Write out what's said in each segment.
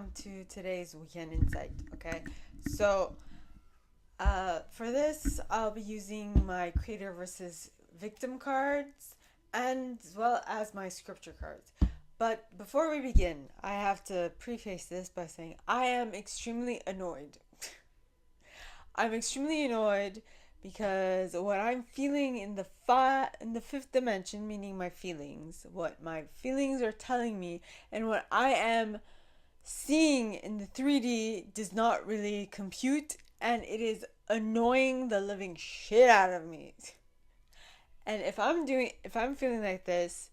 welcome to today's weekend insight. Okay, so for this, I'll be using my creator versus victim cards and as well as my scripture cards. But before we begin, I have to preface this by saying I am extremely annoyed. I'm extremely annoyed because what I'm feeling in the fifth dimension, meaning my feelings, what my feelings are telling me, and what I am seeing in the 3D does not really compute, and it is annoying the living shit out of me. And if I'm feeling like this,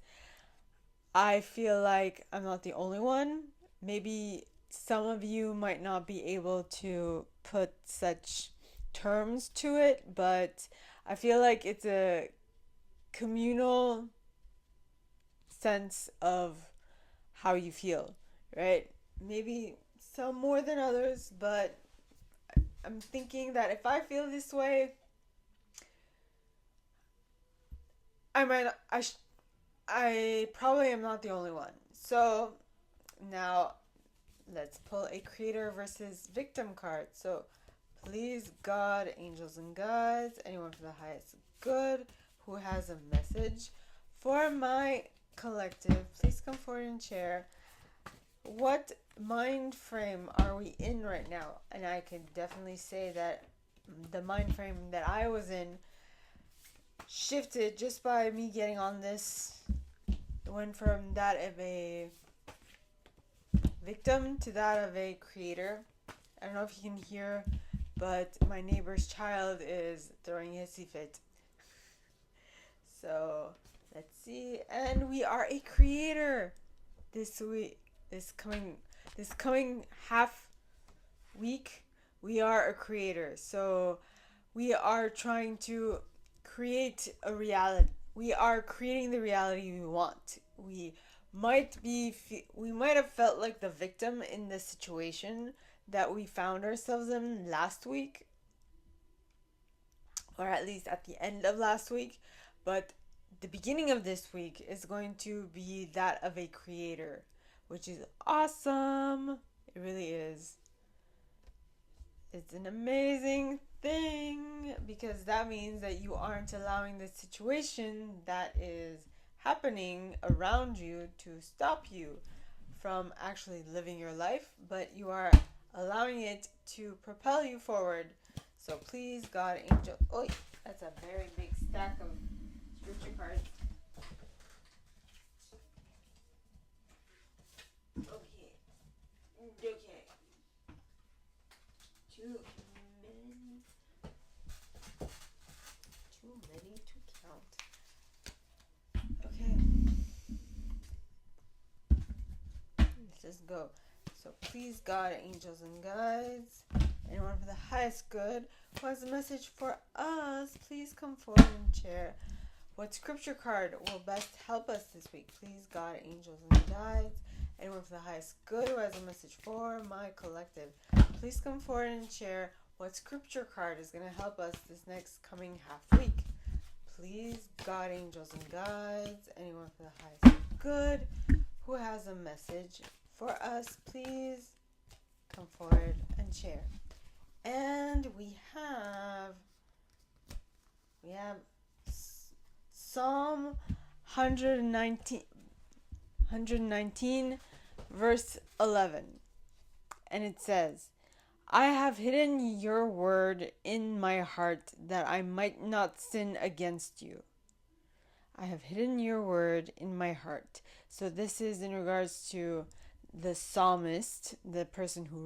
I feel like I'm not the only one. Maybe some of you might not be able to put such terms to it, but I feel like it's a communal sense of how you feel, right? Maybe some more than others, but I'm thinking that if I feel this way, I might I probably am not the only one. So now let's pull a creator versus victim card. So please God, angels and guides, anyone for the highest good who has a message for my collective, please come forward and share. What mind frame are we in right now? And I can definitely say that the mind frame that I was in shifted just by me getting on this. It went from that of a victim to that of a creator. I don't know if you can hear, but my neighbor's child is throwing a hissy fit. So let's see. And we are a creator this week. This coming half week, we are a creator. So we are trying to create a reality. We are creating the reality we want. We might have felt like the victim in the situation that we found ourselves in last week, or at least at the end of last week, but the beginning of this week is going to be that of a creator, which is awesome. It really is. It's an amazing thing because that means that you aren't allowing the situation that is happening around you to stop you from actually living your life, but you are allowing it to propel you forward. So please, God, angel. Oh, that's a very big stack of scripture cards. Okay. Okay. Too many. Too many to count. Okay. Let's just go. So please, God, angels and guides, anyone for the highest good who has a message for us, please come forward and share. What scripture card will best help us this week? Please, God, angels and guides, anyone for the highest good who has a message for my collective, please come forward and share. What scripture card is going to help us this next coming half week? Please, God, angels and guides, anyone for the highest good who has a message for us, please come forward and share. And we have Psalm 119 verse 11. And it says, I have hidden your word in my heart that I might not sin against you. I have hidden your word in my heart. So this is in regards to the psalmist, the person who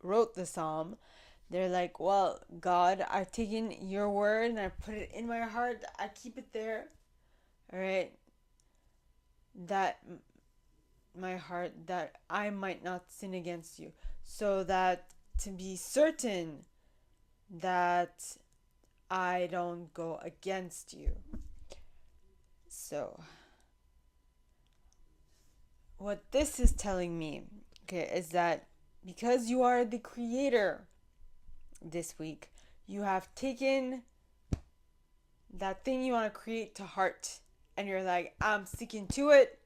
wrote the psalm. They're like, well, God, I've taken your word and I put it in my heart. I keep it there. All right. That my heart, that I might not sin against you. So that to be certain that I don't go against you. So what this is telling me, okay, is that because you are the creator this week, you have taken that thing you want to create to heart and you're like, I'm sticking to it.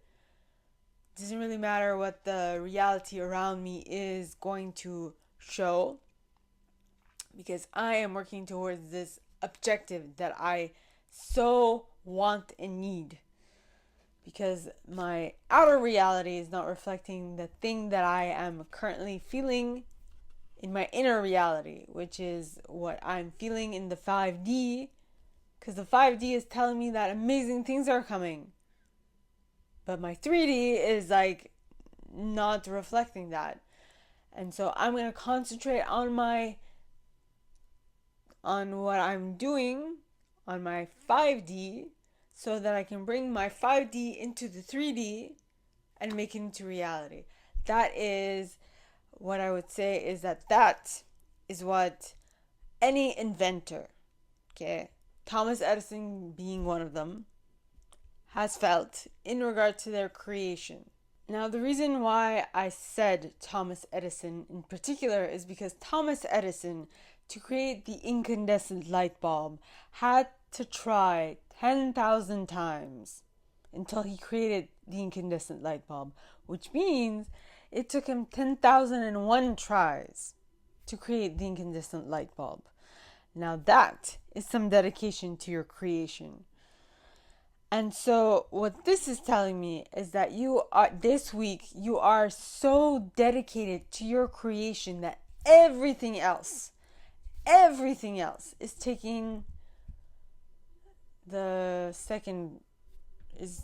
It doesn't really matter what the reality around me is going to show, because I am working towards this objective that I so want and need. Because my outer reality is not reflecting the thing that I am currently feeling in my inner reality, which is what I'm feeling in the 5D. Because the 5D is telling me that amazing things are coming. But my 3D is like not reflecting that. And so I'm going to concentrate on what I'm doing on my 5D, so that I can bring my 5D into the 3D and make it into reality. That is what I would say, is that is what any inventor, okay, Thomas Edison being one of them, has felt in regard to their creation. Now, the reason why I said Thomas Edison in particular is because Thomas Edison, to create the incandescent light bulb, had to try 10,000 times until he created the incandescent light bulb, which means it took him 10,001 tries to create the incandescent light bulb. Now that is some dedication to your creation. And so what this is telling me is that this week you are so dedicated to your creation that everything else is taking the second, is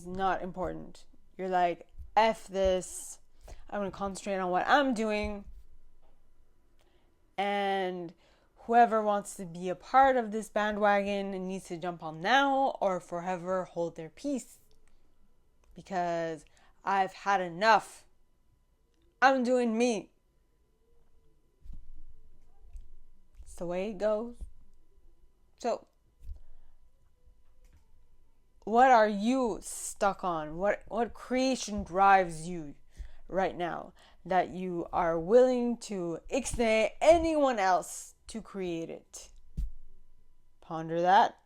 not important. You're like, F this, I'm going to concentrate on what I'm doing, and whoever wants to be a part of this bandwagon needs to jump on now or forever hold their peace, because I've had enough. I'm doing me. It's the way it goes. So what are you stuck on? What creation drives you right now that you are willing to ixnay anyone else to create it? Ponder that.